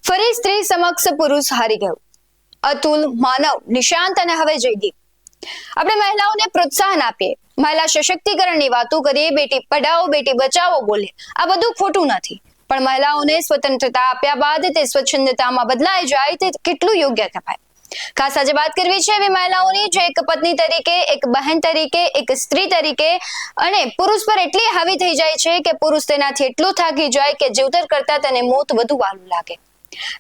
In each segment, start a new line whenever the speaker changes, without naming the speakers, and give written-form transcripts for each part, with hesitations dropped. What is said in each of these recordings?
ફરી સ્ત્રી સમક્ષ પુરુષ હારી ગયો. અતુલ, માનવ, નિશાંત અને હવે જયદીપ. આપણે મહિલાઓને પ્રોત્સાહન આપીએ, મહિલા સશક્તિકરણની વાતો કરીએ, બેટી પઢાઓ બેટી બચાવો બોલે, આ બધું ખોટું નથી, પણ મહિલાઓને સ્વતંત્રતા આપ્યા બાદ તે સ્વચ્છંદતામાં બદલાઈ જાય તે કેટલું યોગ્ય કહેવાય. ખાસ આજે વાત કરવી છે એવી મહિલાઓની જે એક પત્ની તરીકે, એક બહેન તરીકે, એક સ્ત્રી તરીકે અને પુરુષ પર એટલી હાવી થઈ જાય છે કે પુરુષ તેનાથી એટલો થાકી જાય કે જીવતર કરતા તેને મોત વધુ વાલું લાગે.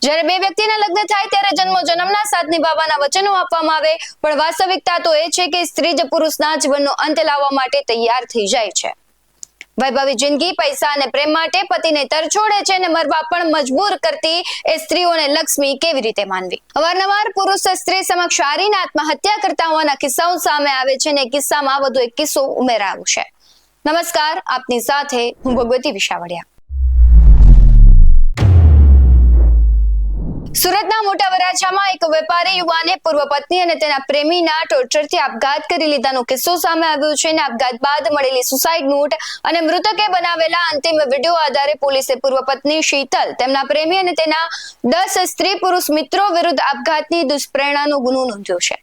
જ્યારે બે વ્યક્તિના લગ્ન થાય ત્યારે જન્મો જન્મના સાથ નિભાવવાના વચનો આપવામાં આવે, પણ વાસ્તવિકતા તો એ છે કે સ્ત્રી જ પુરુષના જીવનનો અંત લાવવા માટે તૈયાર થઈ જાય છે. વૈભવી જિંદગી પૈસા અને પ્રેમ માટે પતિને તરછોડે છે અને મરવા પણ મજબૂર કરતી એ સ્ત્રીઓને લક્ષ્મી કેવી રીતે માનવી? અવારનવાર પુરુષ સ્ત્રી સમક્ષ હારીને આત્મહત્યા કરતા હોવાના કિસ્સાઓ સામે આવે છે અને કિસ્સામાં વધુ એક કિસ્સો ઉમેરાયો છે. નમસ્કાર, આપની સાથે હું ભગવતી વિશાવડિયા. સુરતના મોટા વરાછામાં એક વેપારી યુવાને પૂર્વ પત્ની અને તેના પ્રેમીના ટોર્ચરથી આપઘાત કરી લીધાનો કિસ્સો સામે આવ્યો છે અને આપઘાત બાદ મળેલી સુસાઇડ નોટ અને મૃતકે બનાવેલા અંતિમ વિડીયો આધારે પોલીસે પૂર્વ પત્ની શીતલ, તેમના પ્રેમી અને તેના 10 સ્ત્રી પુરુષ મિત્રો વિરુદ્ધ આપઘાતની દુષ્પ્રેરણાનો ગુનો નોંધ્યો છે.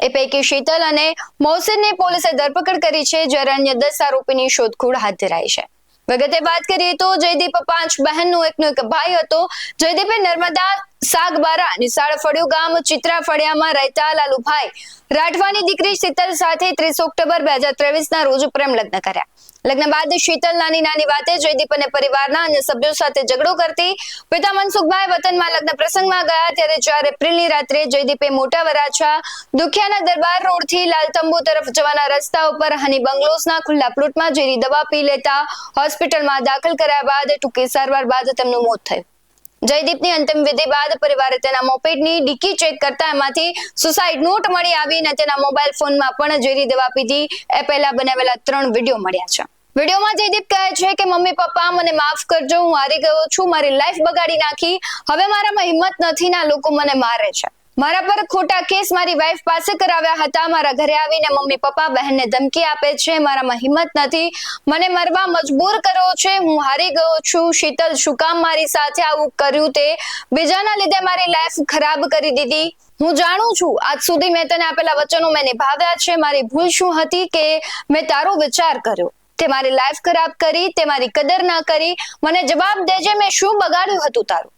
એ પૈકી શીતલ અને મોહસિનની પોલીસે ધરપકડ કરી છે, જ્યારે અન્ય 10 આરોપીની શોધખોળ હાથ ધરાઈ છે. વિગતે વાત કરીએ તો જયદીપ 5 બહેનનો એકનો એક ભાઈ હતો. જયદીપે નર્મદા સાગબારા નિશાળ ફળિયું ગામ ચિત્રા ફળિયામાં રહેતા લાલુભાઈ રાઠવાની દીકરી શીતલ સાથે 30 ઓક્ટોબર 2023 ના રોજ પ્રેમ લગ્ન કર્યા. લગ્ન બાદ શીતલ નાની નાની વાતે જયદીપ અને પરિવારના અન્ય સભ્યો સાથે ઝઘડો કરતી. પિતા મનસુખભાઈ વતનમાં લગ્ન પ્રસંગમાં ગયા ત્યારે 4 એપ્રિલની રાત્રે જયદીપે મોટા વરાછા દુખિયાના દરબાર રોડથી લાલતંબુ તરફ જવાના રસ્તા ઉપર હની બંગલોઝના ખુલ્લા પ્લોટમાં ઝેરી દવા પી લેતા હોસ્પિટલમાં દાખલ કર્યા બાદ ટૂંકી સારવાર બાદ તેમનું મોત થયું. જયદીપની અંતિમ વિધિ બાદ પરિવારે તેના મોપેડની ડિક્કી ચેક કરતા એમાંથી સુસાઇડ નોટ મળી આવી અને તેના મોબાઈલ ફોનમાં પણ ઝેરી દવા પીધી એ પહેલા બનાવેલા 3 વિડીયો મળ્યા છે. વિડીયોમાં જયદીપ કહે છે કે મમ્મી પપ્પા મને માફ કરજો, હું હારી ગયો છું, મારી લાઈફ બગાડી નાખી, હવે મારામાં હિંમત નથી ને આ લોકો મને મારે છે. મારા પર ખોટા કેસ મારી વાઈફ પાસે કરાવ્યા હતા, મારા ઘરે આવીને મમ્મી પપ્પા બહેનને ધમકી આપે છે, મારામાં હિંમત નથી, મને મરવા મજબૂર કર્યો છે, હું હારી ગયો છું. શીતલ, શું કામ મારી સાથે આવું કર્યું? તે બીજાના લીધે મારી લાઈફ ખરાબ કરી દીધી. હું જાણું છું આજ સુધી મેં તને આપેલા વચનો મેં નિભાવ્યા છે. મારી ભૂલ શું હતી કે મેં તારો વિચાર કર્યો? તે મારી લાઈફ ખરાબ કરી, તે મારી કદર ના કરી. મને જવાબ દેજે, મેં શું બગાડ્યું હતું તારું?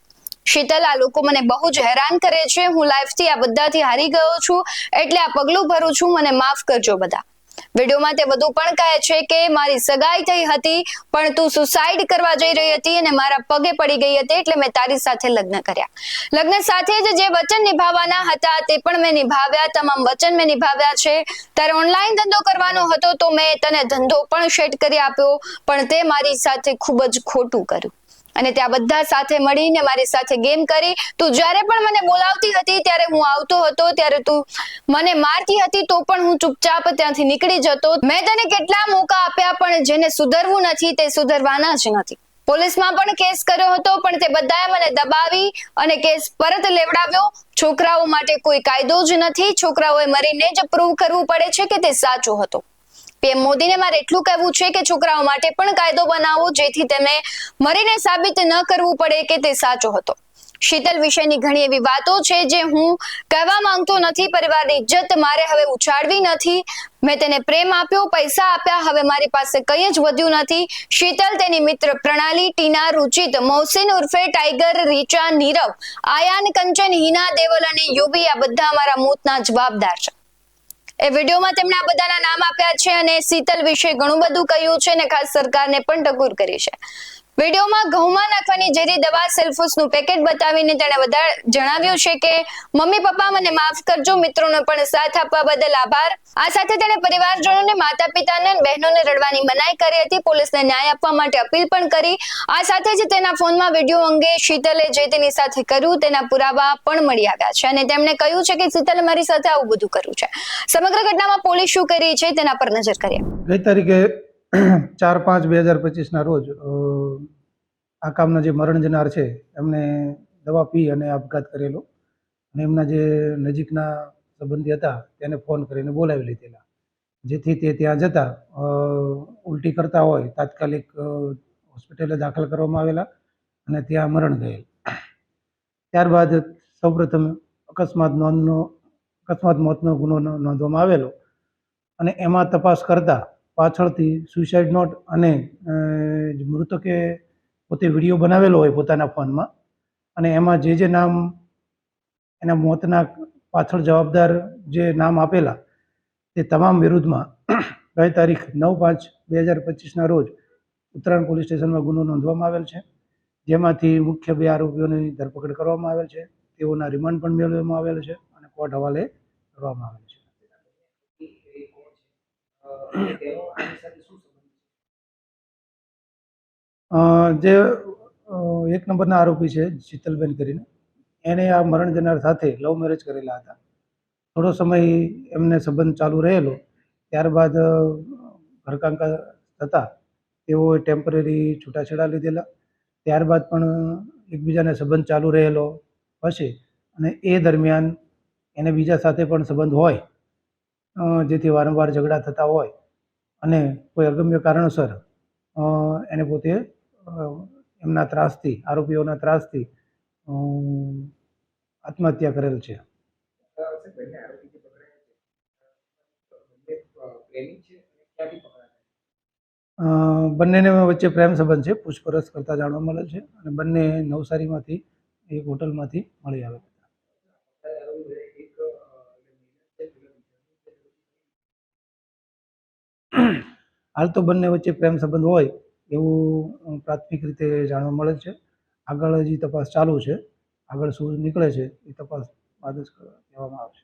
શીતલ, આ લોકો મને બહુ જ હેરાન કરે છે, હું લાઈફથી આ બધાથી હારી ગયો છું એટલે આ પગલું ભરું છું, મને માફ કરજો બધા. વિડીયોમાં તે વધુ પણ કહે છે કે મારી સગાઈ થઈ હતી પણ તું સુસાઇડ કરવા જઈ રહી હતી અને મારા પગે પડી ગઈ હતી એટલે મેં તારી સાથે લગ્ન કર્યા. લગ્ન સાથે જ જે વચન નિભાવવાના હતા તે પણ મેં નિભાવ્યા, તમામ વચન મેં નિભાવ્યા છે. તારે ઓનલાઈન ધંધો કરવાનો હતો તો મેં તને ધંધો પણ સેટ કરી આપ્યો, પણ તે મારી સાથે ખૂબ જ ખોટું કર્યું અને ત્યાં બધા સાથે મળીને મારી સાથે ગેમ કરી. તું જ્યારે પણ મને બોલાવતી હતી ત્યારે હું આવતો હતો, ત્યારે તું મને મારતી હતી તો પણ હું ચૂપચાપ ત્યાંથી નીકળી જતો. મેં તને કેટલા મોકા આપ્યા પણ જેને સુધરવું નથી તે સુધરવાના જ નથી. પોલીસમાં પણ કેસ કર્યો હતો પણ તે બધાએ મને દબાવી અને કેસ પરત લેવડાવ્યો. છોકરાઓ માટે કોઈ કાયદો જ નથી, છોકરાઓએ મરીને જ પ્રૂવ કરવું પડે છે કે તે સાચો હતો. પીએમ મોદીને મારે એટલું કહેવું છે કે છોકરાઓ માટે પણ કાયદો બનાવો જેથી તેમને મરીને સાબિત ન કરવું પડે કે તે સાચો હતો. શીતલ વિશેની ઘણી એવી વાતો છે જે હું કહેવા માંગતો નથી. પરિવારની ઇજ્જત મારે હવે ઉછાળવી નથી. મેં તેને પ્રેમ આપ્યો, પૈસા આપ્યા, હવે મારી પાસે કંઈ જ વધ્યું નથી. શીતલ, તેની મિત્ર પ્રણાલી, ટીના, રુચિત, મોહસિન ઉર્ફે ટાઈગર, રીચા, નીરવ, આયાન, કંચન, હિના, દેવલ અને યુવી આ બધા અમારા મોતના જવાબદાર છે. એ વિડીયોમાં તેમણે આ બધાના નામ આપ્યા છે અને શીતલ વિશે ઘણું બધું કહ્યું છે અને ખાસ સરકારને પણ ટકોર કરી છે. વિડીયોમાં ઘઉંમાં નાખવાની ઝેરી દવા સેલ્ફોસનું પેકેટ બતાવીને તેણે વધારે જણાવ્યું છે કે મમ્મી પપ્પા મને માફ કરજો, મિત્રોને પણ સાથ આપવા બદલ આભાર. આ સાથે તેણે પરિવારજનોને, માતા પિતાને, બહેનોને રડવાની મનાઈ કરી હતી. પોલીસને ન્યાય આપવા માટે અપીલ પણ કરી. આ સાથે જ તેના ફોનમાં વિડીયો અંગે શીતલે જે તેની સાથે કર્યું તેના પુરાવા પણ મળી આવ્યા છે અને તેમણે કહ્યું છે કે શીતલે મારી સાથે આવું બધું કર્યું છે. સમગ્ર ઘટનામાં પોલીસ શું કરી છે તેના પર નજર કરીએ.
ગઈ તારીખે 4/5/2025 ના રોજ આ કામના જે મરણ જનાર છે એમને દવા પી અને આપઘાત કરેલો અને એમના જે નજીકના સંબંધી હતા તેને ફોન કરીને બોલાવી લીધેલા, જેથી તે ત્યાં જતા ઉલટી કરતા હોય તાત્કાલિક હોસ્પિટલે દાખલ કરવામાં આવેલા અને ત્યાં મરણ ગયેલ. ત્યારબાદ સૌપ્રથમ અકસ્માત મોતનો ગુનો નોંધવામાં આવેલો અને એમાં તપાસ કરતા પાછળથી સુસાઇડ નોટ અને મૃતકે પોતે વિડીયો બનાવેલો હોય પોતાના ફોનમાં અને એમાં જે નામ એના મોતના પાછળ જવાબદાર જે નામ આપેલા તે તમામ વિરુદ્ધમાં ગઈ તારીખ 9/5/2025ના રોજ ઉત્તરાયણ પોલીસ સ્ટેશનમાં ગુનો નોંધવામાં આવેલ છે, જેમાંથી મુખ્ય 2 આરોપીઓની ધરપકડ કરવામાં આવેલ છે, તેઓના રિમાન્ડ પણ મેળવવામાં આવેલ છે અને કોર્ટ હવાલે કરવામાં આવેલ છે. જે 1 નંબરના આરોપી છે શીતલબેન કરીને, એને આ મરણ જનાર સાથે લવ મેરેજ કરેલા હતા. થોડો સમય એમને સંબંધ ચાલુ રહેલો, ત્યારબાદ ઘરકાંકા થતા તેઓએ ટેમ્પરરી છૂટાછેડા લીધેલા. ત્યારબાદ પણ એકબીજાને સંબંધ ચાલુ રહેલો પછી અને એ દરમિયાન એને બીજા સાથે પણ સંબંધ હોય, જેથી વારંવાર ઝઘડા થતા હોય અને કોઈ અગમ્ય કારણસર એને પોતે એમના ત્રાસથી, આરોપીઓના ત્રાસથી આત્મહત્યા કરેલ છે. બંનેને વચ્ચે પ્રેમ સંબંધ છે, પૂછપરછ કરતા જાણવા મળે છે અને બંને નવસારીમાંથી એક હોટલમાંથી મળી આવે. હાલ તો બંને વચ્ચે પ્રેમ સંબંધ હોય એવું પ્રાથમિક રીતે જાણવા મળે છે. આગળ હજી તપાસ ચાલુ છે, આગળ શું નીકળે છે એ તપાસ બાદ જ કહેવામાં આવશે.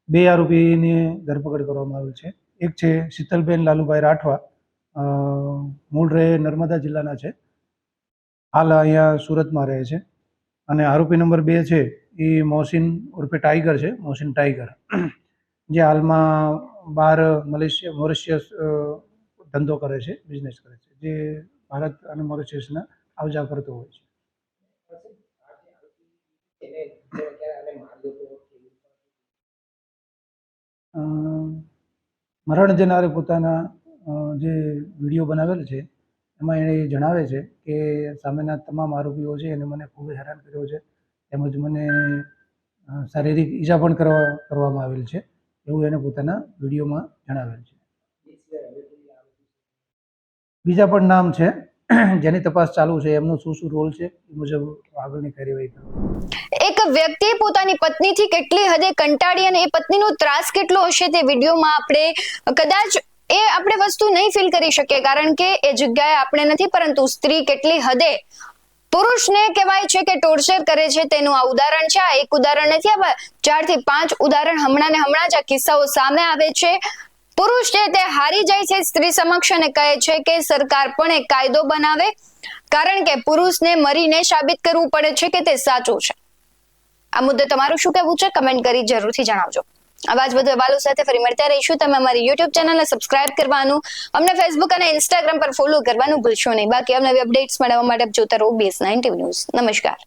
2 આરોપીની ધરપકડ કરવામાં આવેલ છે. એક છે શીતલબેન લાલુભાઈ રાઠવા, મૂળ રહે નર્મદા જિલ્લાના છે, હાલ અહીંયા સુરતમાં રહે છે. અને આરોપી નંબર 2 છે એ મોહસિન ઉર્ફે ટાઈગર છે, મોહસિન ટાઈગર, જે હાલમાં બહાર મોરિશિયસ ધંધો કરે છે, બિઝનેસ કરે છે, જે ભારત અને મોરિશિયસના આવજા કરતો હોય છે. મરણ જનારે પોતાના જે વિડીયો બનાવેલ છે એમાં એણે જણાવે છે કે સામેના તમામ આરોપીઓ છે એને મને ખૂબ હેરાન કર્યો છે, તેમજ મને શારીરિક ઈજા પણ કરવામાં આવેલ છે, એવું એને પોતાના વિડીયોમાં જણાવેલ છે. બીજા પણ નામ છે જેની તપાસ ચાલુ છે, એમનો શું રોલ છે એ મુજબ આગળની કાર્યવાહી કરવી.
એક વ્યક્તિ પોતાની પત્નીથી કેટલી હદે કંટાળી અને એ પત્નીનો ત્રાસ કેટલો હશે તે વિડીયોમાં આપણે વસ્તુ નહીં ફીલ કરી શકીએ, કારણ કે એ જગ્યાએ આપણે નથી, પરંતુ સ્ત્રી કેટલી હદે પુરુષને કહેવાય છે કે ટોર્ચર કરે છે તેનું આ ઉદાહરણ છે. આ એક ઉદાહરણ નથી, આ 4 થી 5 ઉદાહરણ હમણાં જ આ કિસ્સાઓ સામે આવે છે. પુરુષ છે તે હારી જાય છે સ્ત્રી સમક્ષ અને કહે છે કે સરકાર પણ એક કાયદો બનાવે, કારણ કે પુરુષને મરીને સાબિત કરવું પડે છે કે તે સાચું છે. આ મુદ્દે તમારું શું કહેવું છે કમેન્ટ કરી જરૂરથી જણાવજો. આવા જ વધુ અહેવાલો સાથે ફરી મળતા રહીશું. તમે અમારી YouTube ચેનલને સબસ્ક્રાઇબ કરવાનું, અમને Facebook અને Instagram પર ફોલો કરવાનું ભૂલશો નહીં. બાકી અવનવી અપડેટ્સ મેળવવા માટે જોતા રહો BS9 TV ન્યૂઝ. નમસ્કાર.